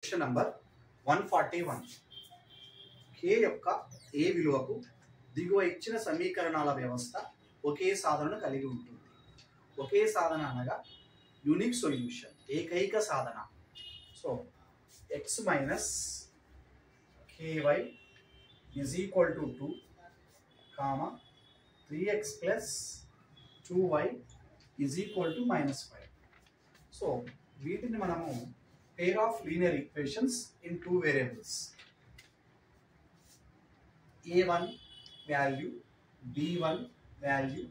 Question number 141 k యొక్క ఏ విలువకు దిగువ ఇచ్చిన సమీకరణాల వ్యవస్థ ఒకే సాధనను కలిగి ఉంటుంది. ఒకే సాధన అనగా యూనిక్ సొల్యూషన్, ఏకైక సాధన. So x minus ky is equal to 2, 3x plus 2y is equal to -5. So వీటిని మనము pair of linear equations in two variables, a1 value, b1 value,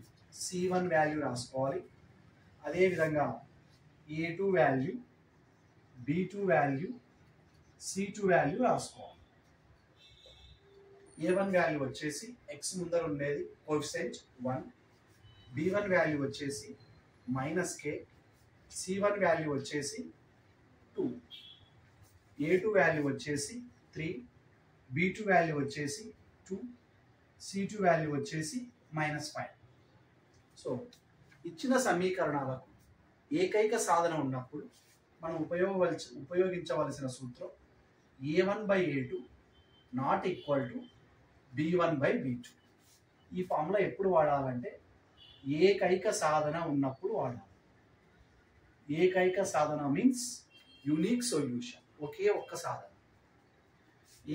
c1 value రాసుకోవాలి. అదేవిధంగా a2 value, b2 value, c2 value రాసుకోవాలి. a1 value వచ్చేసి x ముందర ఉండేది coefficient 1, b1 value వచ్చేసి -k, c1 value వచ్చేసి 2, a2 వాల్యూ వచ్చేసి 3, b2 వాల్యూ వచ్చేసి 2, c2 వాల్యూ వచ్చేసి -5. సో ఇచ్చిన సమీకరణాలకు ఏకైక సాధన ఉన్నప్పుడు మనం ఉపయోగించవలసిన సూత్రం a1/a2 not equal to b1/b2. ఈ ఫార్ములా ఎప్పుడు వాడాలంటే ఏకైక సాధన ఉన్నప్పుడు వాడాలి. ఏకైక సాధన మీన్స్ యూనిక్ సొల్యూషన్, ఒకే ఒక్క సాధన.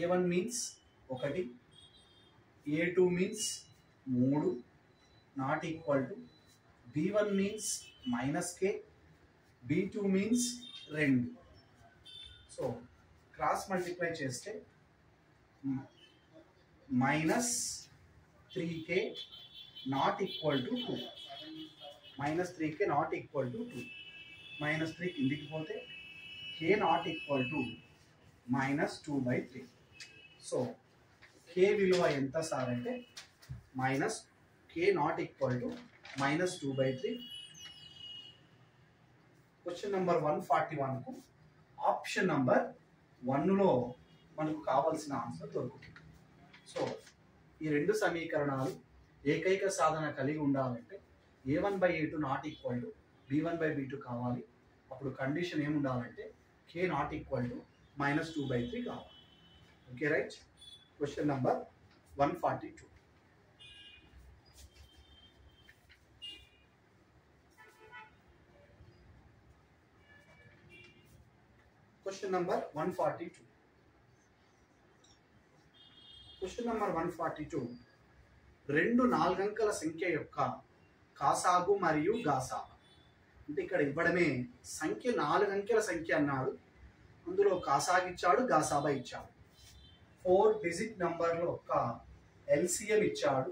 a1 means 1, a2 means 3 not equal to, b1 means -k, b2 means 2. So cross multiply చేస్తే -3k not equal to 2, -3k not equal to 2, -3 కిందికి పోతే k not equal to -2/3. So k విలువ ఎంత sir అంటే k not equal to -2/3. Question number 141కు option number 1లో మనకు కావాల్సిన ఆన్సర్ దొరుకుతుంది. సో ఈ రెండు సమీకరణాలు ఏకైక సాధన కలిగి ఉండాలంటే a1/a2 not equal to b1/b2 కావాలి. అప్పుడు కండిషన్ ఏముండాలంటే k నాట్ ఈక్వల్ టు -2/3 కావాలి. Okay right. Question number 142. Question number 142. Question number 142 రెండు 4 అంకెల సంఖ్య యొక్క కాసాగు మరియు గాసాబా. అంటే ఇక్కడ ఇవ్వడమే సంఖ్య 4 అంకెల సంఖ్య అన్నాడు, అందులో కాసాగు ఇచ్చాడు, గాసాబా ఇచ్చాడు. 4 డిజిట్ నంబర్ల యొక్క ఎల్సిఎం ఇచ్చాడు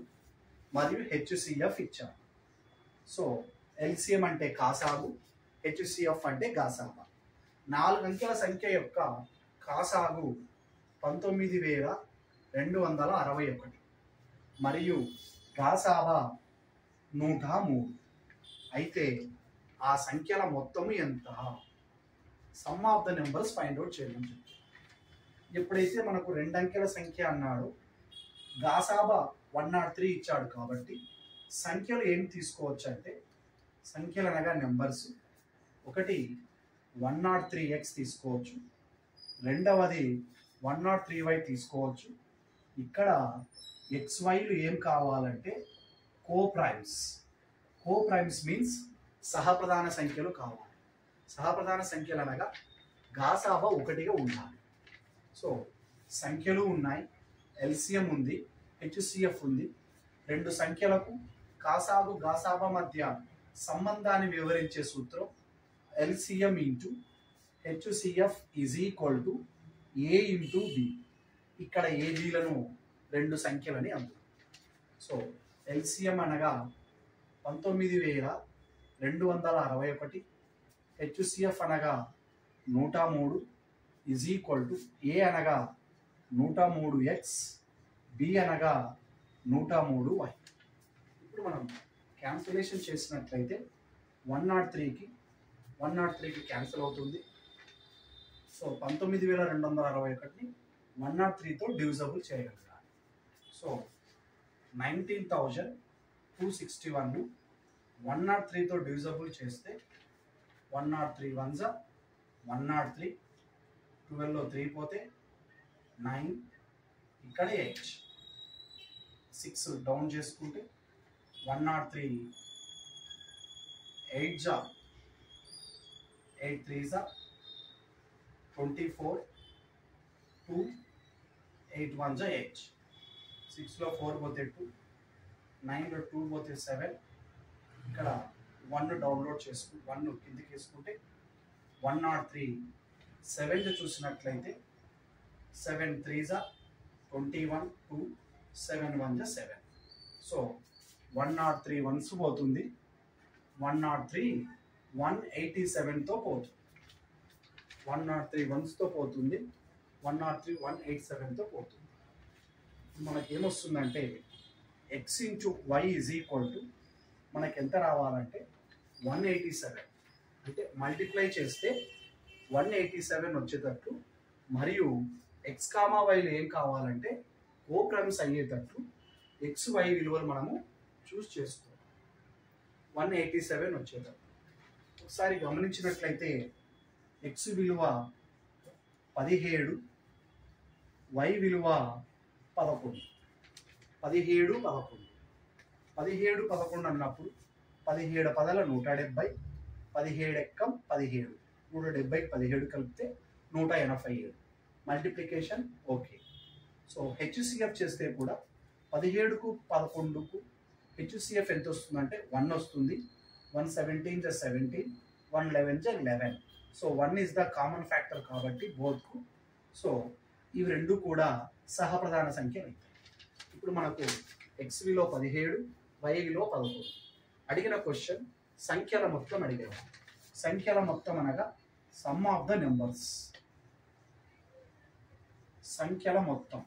మరియు హెచ్సిఎఫ్ ఇచ్చాడు. సో ఎల్సిఎం అంటే కాసాగు, హెచ్సిఎఫ్ అంటే గాసాబా. 4 అంకెల సంఖ్య యొక్క కాసాగు 19,261 మరియు గాసాబా 103. అయితే ఆ సంఖ్యల మొత్తము ఎంత? Some of the numbers find out చేయమని చెప్తారు. ఎప్పుడైతే మనకు 2 అంకెల సంఖ్య అన్నాడు, గాసాబా 103 ఇచ్చాడు కాబట్టి సంఖ్యలు ఏం తీసుకోవచ్చు అంటే, సంఖ్యలు అనగా నెంబర్స్, ఒకటి 103x తీసుకోవచ్చు, రెండవది 103y తీసుకోవచ్చు. ఇక్కడ xyలు ఏం కావాలంటే కోప్రైమ్స్. కోప్రైమ్స్ మీన్స్ సహప్రధాన సంఖ్యలు కావాలి. సహప్రధాన సంఖ్యలు అనగా గాసాబా 1గా ఉండాలి. సో సంఖ్యలు ఉన్నాయి, ఎల్సిఎం ఉంది, హెచ్సిఎఫ్ ఉంది. 2 సంఖ్యలకు కాసాగు గాసాబా మధ్య సంబంధాన్ని వివరించే సూత్రం LCM into HCF is equal to a into B. ఇక్కడ ఏబీలను 2 సంఖ్యలని అందులో. సో ఎల్సిఎం అనగా 19,261, హెచ్సిఎఫ్ అనగా 103 ఈజ్ ఈక్వల్ టు ఏ అనగా 103x, బి అనగా 103y. ఇప్పుడు మనం క్యాన్సిలేషన్ చేసినట్లయితే 103కి క్యాన్సిల్ అవుతుంది. సో 19,261ని 103తో డివిజబుల్ చేయగలగాలి. సో 19,261 103తో డివిజబుల్ చేస్తే 103 1 103 12లో 3 పోతే 9, ఇక్కడ 8, 6 డౌన్ చేసుకుంటే 103, 8 జా 8 3 జా 24, 2, 8 1 జా 8, 6లో 4 పోతే 2, 9లో 2 పోతే 7, ఇక్కడ 1 డౌన్లోడ్ చేసుకుంటే 1 కిందకి వేసుకుంటే 103, 7 చూసినట్లయితే 7 3 జా 21, 2, 7 1 జా 7. సో 103 వన్స్ పోతుంది, 103 187తో పోతుంది, 103 వన్స్తో పోతుంది, 103 187తో పోతుంది. మనకి ఏమొస్తుందంటే x into Y is equal to మనకి ఎంత రావాలంటే 187, అంటే మల్టిప్లై చేస్తే 187 వచ్చేటట్టు, మరియు ఎక్స్ కామా వైలు ఏం కావాలంటే కోప్రమ్స్ అయ్యేటట్టు ఎక్స్ వై విలువలు మనము చూస్ చేసుకోవాలి. 187 వచ్చేటట్టు ఒకసారి గమనించినట్లయితే ఎక్స్ విలువ 17, వై విలువ 11, 17 11, 17 11 అన్నప్పుడు 17 పదల 170, 17 ఎక్కం 17, 170 17 కలిపితే 187, మల్టిప్లికేషన్ ఓకే. సో హెచ్సిఎఫ్ చేస్తే కూడా 17కు 11కు హెచ్సిఎఫ్ ఎంత వస్తుందంటే 1 వస్తుంది, 117 17, 111 11. So 1 is the common factor కాబట్టి బోత్కు. సో ఇవి రెండు కూడా సహప్రధాన సంఖ్య అవుతాయి. ఇప్పుడు మనకు ఎక్స్ విలువ 17, వై విలువ 11. అడిగిన క్వశ్చన్ సంఖ్యల మొత్తం అడిగారు. సంఖ్యల మొత్తం అనగా సమ్ ఆఫ్ ద నెంబర్స్, సంఖ్యల మొత్తం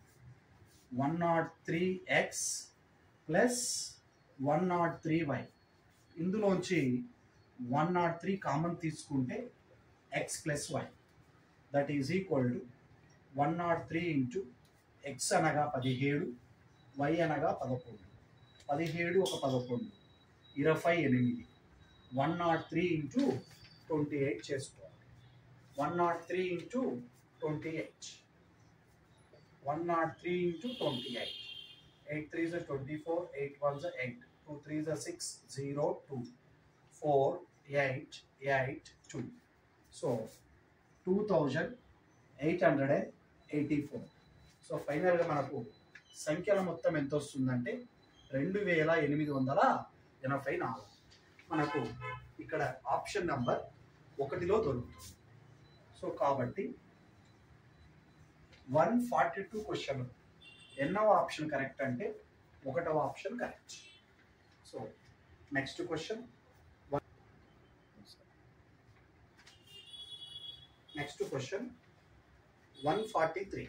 103x ప్లస్ 103y. ఇందులోంచి 103 కామన్ తీసుకుంటే x plus y, that is equal to 103 into x అనగా 17, y అనగా 11, 17 ఒక 11 28, 103 ఇంటూ 28 చేసుకోవాలి. 103 into 28, 103 into 28, 8 3 is 24, 8 1 is 8, 2 3 is 6, 0 2, 4 8 8 2. So 2884. So ఫైనల్గా మనకు సంఖ్యల మొత్తం ఎంత వస్తుందంటే 2884. మనకు ఇక్కడ ఆప్షన్ నెంబర్ 1లో దొరుకుతుంది. సో కాబట్టి 142 క్వశ్చన్ ఎన్నవ ఆప్షన్ కరెక్ట్ అంటే 1వ option correct. So next question, next question 143.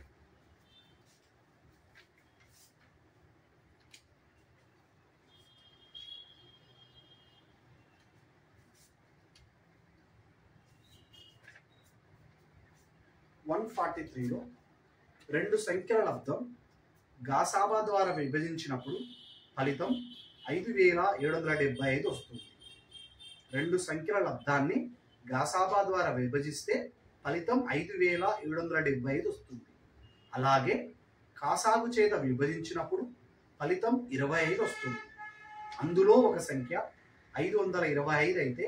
లో రెండు సంఖ్యల లబ్ధం గాసాబా ద్వారా విభజించినప్పుడు ఫలితం 5775 వస్తుంది. రెండు సంఖ్యల లబ్ధాన్ని గాసాబా ద్వారా విభజిస్తే ఫలితం 5775 వస్తుంది. అలాగే కాసాగు చేత విభజించినప్పుడు ఫలితం 25 వస్తుంది. అందులో ఒక సంఖ్య 525 అయితే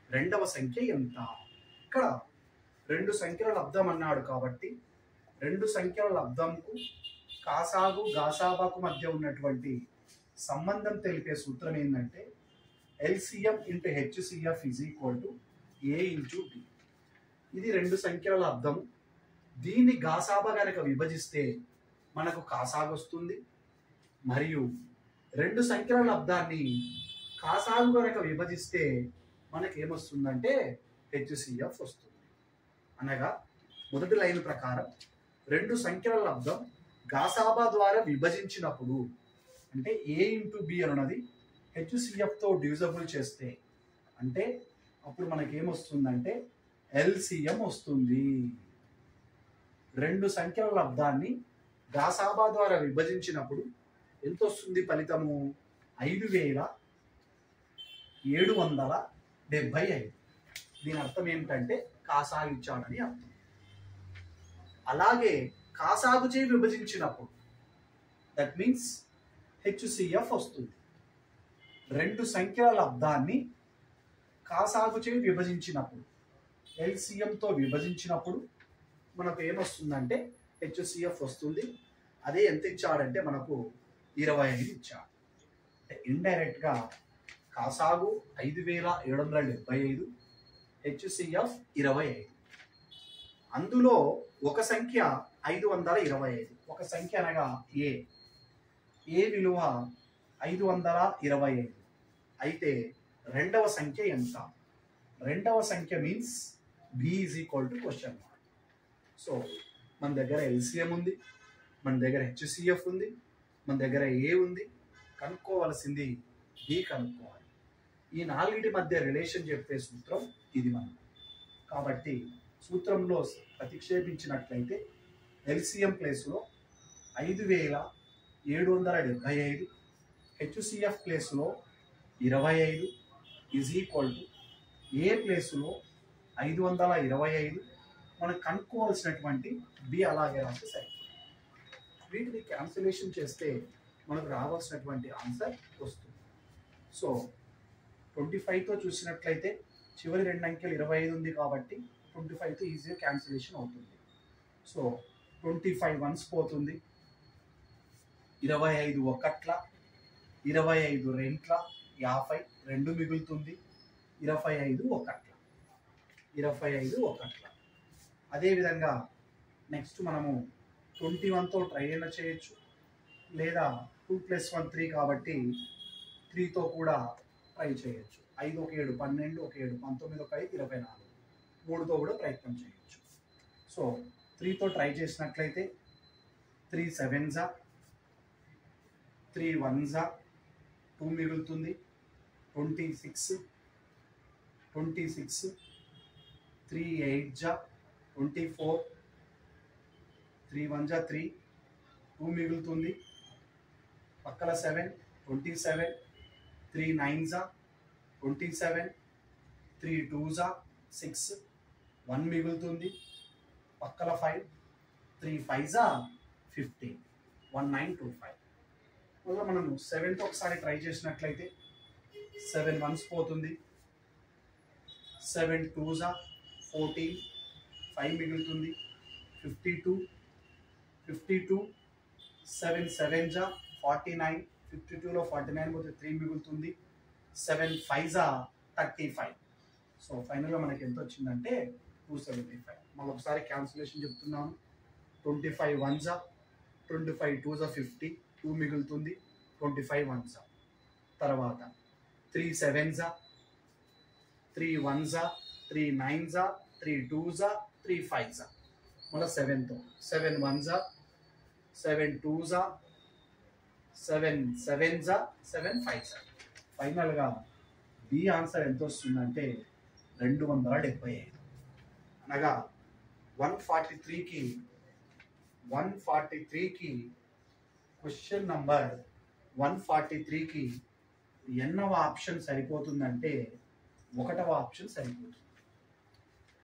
రెండవ సంఖ్య ఎంత? ఇక్కడ రెండు సంఖ్యల లబ్ధం అన్నాడు కాబట్టి రెండు సంఖ్యల లబ్ధంకు కాసాగు గాసాబాకు మధ్య ఉన్నటువంటి సంబంధం తెలిపే సూత్రం ఏంటంటే LCM into HCF is equal to A into B. ఇది రెండు సంఖ్యల లబ్ధం. దీన్ని గాసాబా కనుక విభజిస్తే మనకు కాసాగు వస్తుంది, మరియు రెండు సంఖ్యల లబ్ధాన్ని కాసాగు కనుక విభజిస్తే మనకి ఏమొస్తుందంటే హెచ్సిఎఫ్ వస్తుంది. అనగా మొదటి లైన్ ప్రకారం రెండు సంఖ్యల లబ్ధం గాసాబా ద్వారా విభజించినప్పుడు అంటే ఏ ఇంటూ బి అన్నది హెచ్సిఎఫ్తో డివిజబుల్ చేస్తే అంటే అప్పుడు మనకేమొస్తుందంటే ఎల్సిఎం వస్తుంది. రెండు సంఖ్యల లబ్ధాన్ని గాసాబా ద్వారా విభజించినప్పుడు ఎంత వస్తుంది ఫలితము? 5775. దీని అర్థం ఏమిటంటే కాసాగిచ్చాడని అర్థం. అలాగే కాసాగుచే విభజించినప్పుడు దట్ మీన్స్ హెచ్సిఎఫ్ వస్తుంది. రెండు సంఖ్యల లబ్ధాన్ని కాసాగుచే విభజించినప్పుడు ఎల్సిఎంతో విభజించినప్పుడు మనకు ఏమొస్తుందంటే హెచ్సిఎఫ్ వస్తుంది. అదే ఎంత ఇచ్చాడంటే మనకు 25 ఇచ్చాడు. అంటే ఇండైరెక్ట్గా కాసాగు 5775, హెచ్సిఎఫ్ 25. అందులో ఒక సంఖ్య 525. ఒక సంఖ్య అనగా ఏ విలువ 525. అయితే రెండవ సంఖ్య ఎంత? రెండవ సంఖ్య means B is equal to question mark. So మన దగ్గర ఎల్సిఎం ఉంది, మన దగ్గర హెచ్సిఎఫ్ ఉంది, మన దగ్గర ఏ ఉంది. కనుక్కోవాల్సింది బి కనుక్కోవాలి. ఈ నాలుగిటి మధ్య రిలేషన్ చెప్పే సూత్రం ఇది మనకు. కాబట్టి సూత్రంలో ప్రతిక్షేపించినట్లయితే ఎల్సిఎం ప్లేస్లో 5775, హెచ్సిఎఫ్ ప్లేస్లో 25 ఈజ్ ఈక్వల్ టు ఏ ప్లేస్లో 525. మనం కనుక్కోవాల్సినటువంటి బి అలాగే రాస్తే సరిపోతుంది. వీటిని క్యాన్సిలేషన్ చేస్తే మనకు రావాల్సినటువంటి ఆన్సర్ వస్తుంది. సో 25తో చూసినట్లయితే చివరి రెండు అంకెలు 25 ఉంది కాబట్టి 25తో ఈజీగా క్యాన్సిలేషన్ అవుతుంది. సో 25 వన్స్ పోతుంది, 25 ఒకట్ల, 25 రెంట్ల 50, 2 మిగులుతుంది, 25 ఒకట్ల, 25 ఒకట్ల. అదేవిధంగా నెక్స్ట్ మనము 21తో ట్రై అయినా చేయొచ్చు, లేదా 2 + 1 3 కాబట్టి 3తో కూడా ట్రై చేయొచ్చు. 5 ఒక 7 12, ఒక 7 19, ఒక 5 24, 3తో కూడా ప్రయత్నం చేయొచ్చు. సో 3తో ట్రై చేసినట్లయితే 3 7s, 3 1s, 2 మిగులుతుంది, 26, 3 8s, 24, 3 1s 3, 2 మిగులుతుంది, పక్కల 7 27, 3 9s 27, 3 2s 6, 1 మిగులుతుంది, పక్కల 5, 3 5s 15, 1925. మళ్ళీ మనము 7తో ఒకసారి ట్రై చేసినట్లయితే 7 1s పోతుంది, 7 2s 14, 5 మిగులుతుంది, 52, 7 7s 49, 52లో 49 పోతే 3 మిగులుతుంది, 7 5s 35. సో ఫైనల్గా మనకి ఎంత వచ్చిందంటే 275. మళ్ళీ ఒకసారి క్యాన్సిలేషన్ చెప్తున్నాను. 25 1s, 25 2s 50, 2 మిగులుతుంది, 25 1s. తర్వాత 3 7s, 3 1s, 3 9s, 3 2s, 3 5s. మళ్ళీ 7తో 7 1s, 7 2s, 7 7s, 7 5s. ఫైనల్గా బి ఆన్సర్ ఎంత వస్తుందంటే 275. అనగా 143కి క్వశ్చన్ నంబర్ 143కి ఎన్నవ ఆప్షన్ సరిపోతుందంటే 1వ ఆప్షన్ సరిపోతుంది.